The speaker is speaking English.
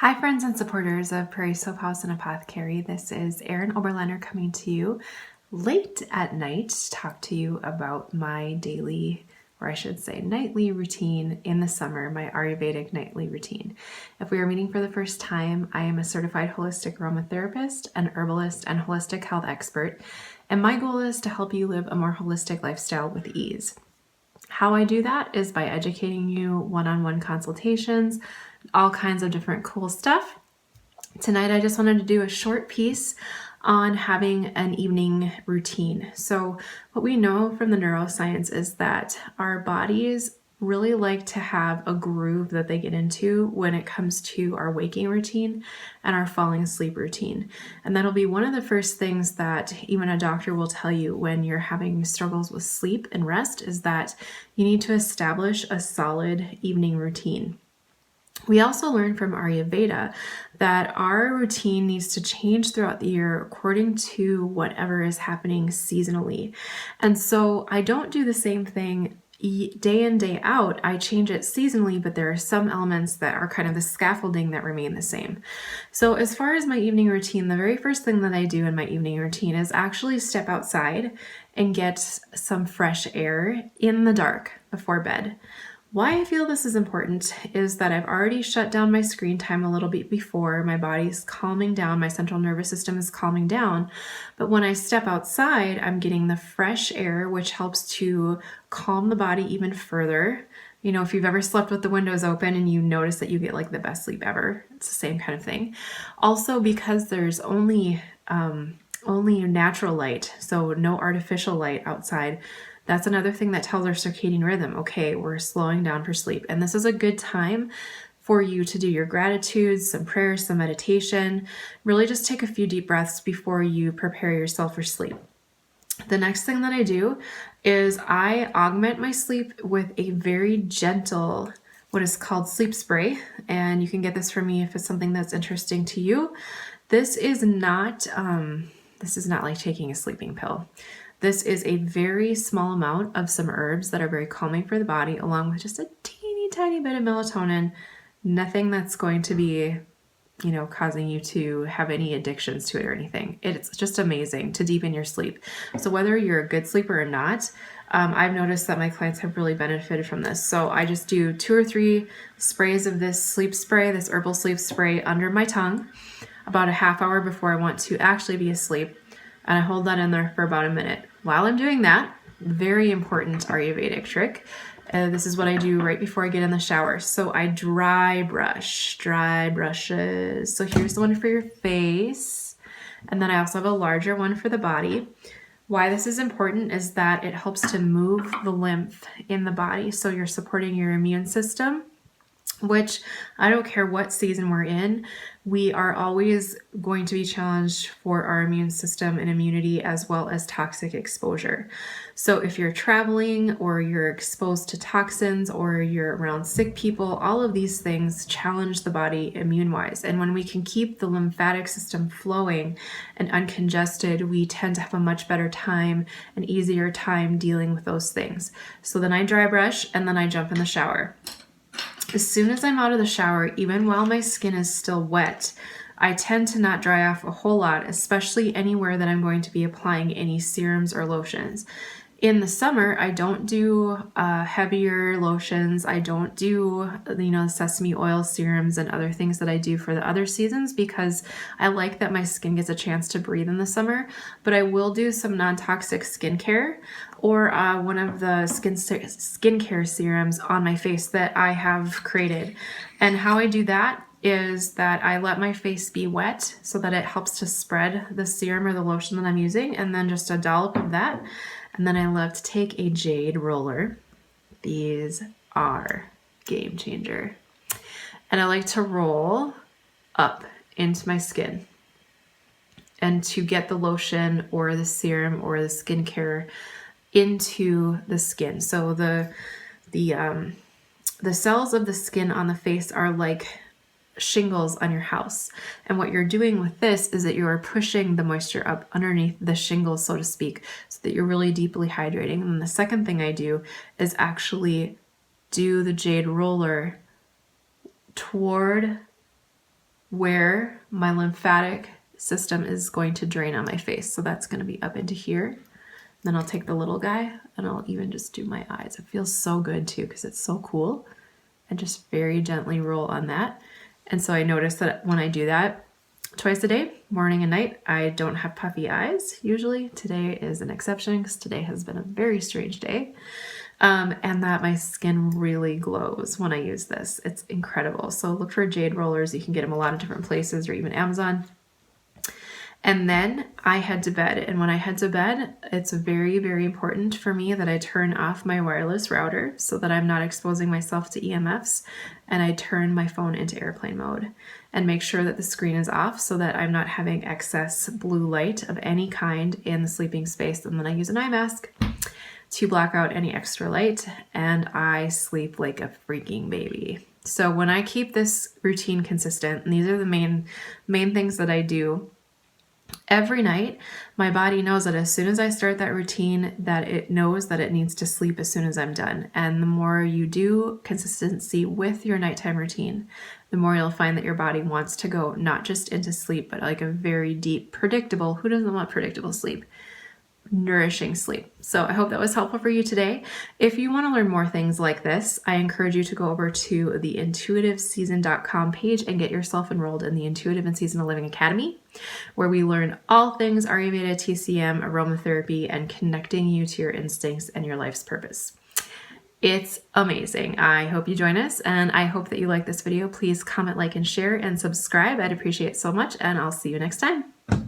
Hi, friends and supporters of Prairie Soap House and Apothecary. This is Erin Oberliner coming to you late at night to talk to you about my daily, or I should say nightly routine in the summer, my Ayurvedic nightly routine. If we are meeting for the first time, I am a certified holistic aromatherapist, an herbalist, and holistic health expert, and my goal is to help you live a more holistic lifestyle with ease. How I do that is by educating you one-on-one consultations, all kinds of different cool stuff. Tonight I just wanted to do a short piece on having an evening routine. So what we know from the neuroscience is that our bodies really like to have a groove that they get into when it comes to our waking routine and our falling asleep routine. And that'll be one of the first things that even a doctor will tell you when you're having struggles with sleep and rest, is that you need to establish a solid evening routine. We also learn from Ayurveda that our routine needs to change throughout the year according to whatever is happening seasonally. And so I don't do the same thing day in, day out. I change it seasonally, but there are some elements that are kind of the scaffolding that remain the same. So as far as my evening routine, the very first thing that I do in my evening routine is actually step outside and get some fresh air in the dark before bed. Why I feel this is important is that I've already shut down my screen time a little bit before. My body's calming down, my central nervous system is calming down. But when I step outside, I'm getting the fresh air, which helps to calm the body even further. You know, if you've ever slept with the windows open and you notice that you get like the best sleep ever, it's the same kind of thing. Also, because there's only natural light, so no artificial light outside, that's another thing that tells our circadian rhythm, okay, we're slowing down for sleep. And this is a good time for you to do your gratitudes, some prayers, some meditation. Really just take a few deep breaths before you prepare yourself for sleep. The next thing that I do is I augment my sleep with a very gentle, what is called sleep spray. And you can get this from me if it's something that's interesting to you. This is not like taking a sleeping pill. This is a very small amount of some herbs that are very calming for the body, along with just a teeny tiny bit of melatonin. Nothing that's going to be, causing you to have any addictions to it or anything. It's just amazing to deepen your sleep. So whether you're a good sleeper or not, I've noticed that my clients have really benefited from this. So I just do 2 or 3 sprays of this sleep spray, this herbal sleep spray, under my tongue about a half hour before I want to actually be asleep. And I hold that in there for about a minute. While I'm doing that, very important Ayurvedic trick. This is what I do right before I get in the shower. So I dry brushes. So here's the one for your face. And then I also have a larger one for the body. Why this is important is that it helps to move the lymph in the body. So you're supporting your immune system, which I don't care what season we're in, we are always going to be challenged for our immune system and immunity, as well as toxic exposure. So if you're traveling or you're exposed to toxins or you're around sick people, all of these things challenge the body immune-wise. And when we can keep the lymphatic system flowing and uncongested, we tend to have a much better time, an easier time dealing with those things. So then I dry brush and then I jump in the shower. As soon as I'm out of the shower, even while my skin is still wet, I tend to not dry off a whole lot, especially anywhere that I'm going to be applying any serums or lotions. In the summer, I don't do heavier lotions. I don't do, sesame oil serums and other things that I do for the other seasons, because I like that my skin gets a chance to breathe in the summer. But I will do some non-toxic skincare or one of the skincare serums on my face that I have created. And how I do that is that I let my face be wet so that it helps to spread the serum or the lotion that I'm using, and then just a dollop of that. And then I love to take a Jade Roller. These are game changer. And I like to roll up into my skin and to get the lotion or the serum or the skincare into the skin. So the cells of the skin on the face are like shingles on your house. And what you're doing with this is that you are pushing the moisture up underneath the shingles, so to speak, so that you're really deeply hydrating. And then the second thing I do is actually do the Jade Roller toward where my lymphatic system is going to drain on my face. So that's going to be up into here. Then I'll take the little guy and I'll even just do my eyes. It feels so good too because it's so cool. And just very gently roll on that. And so I notice that when I do that twice a day, morning and night, I don't have puffy eyes usually. Today is an exception because today has been a very strange day. And that my skin really glows when I use this. It's incredible. So look for Jade Rollers. You can get them a lot of different places or even Amazon. And then I head to bed. And when I head to bed, it's very, very important for me that I turn off my wireless router so that I'm not exposing myself to EMFs. And I turn my phone into airplane mode and make sure that the screen is off so that I'm not having excess blue light of any kind in the sleeping space. And then I use an eye mask to block out any extra light, and I sleep like a freaking baby. So when I keep this routine consistent, and these are the main things that I do every night, my body knows that as soon as I start that routine, that it knows that it needs to sleep as soon as I'm done. And the more you do consistency with your nighttime routine, the more you'll find that your body wants to go not just into sleep, but like a very deep, predictable, who doesn't want predictable sleep? Nourishing sleep. So I hope that was helpful for you today. If you want to learn more things like this, I encourage you to go over to the intuitiveseason.com page and get yourself enrolled in the Intuitive and Seasonal Living Academy, where we learn all things Ayurveda, TCM, aromatherapy, and connecting you to your instincts and your life's purpose. It's amazing. I hope you join us, and I hope that you like this video. Please comment, like, and share, and subscribe. I'd appreciate it so much, and I'll see you next time.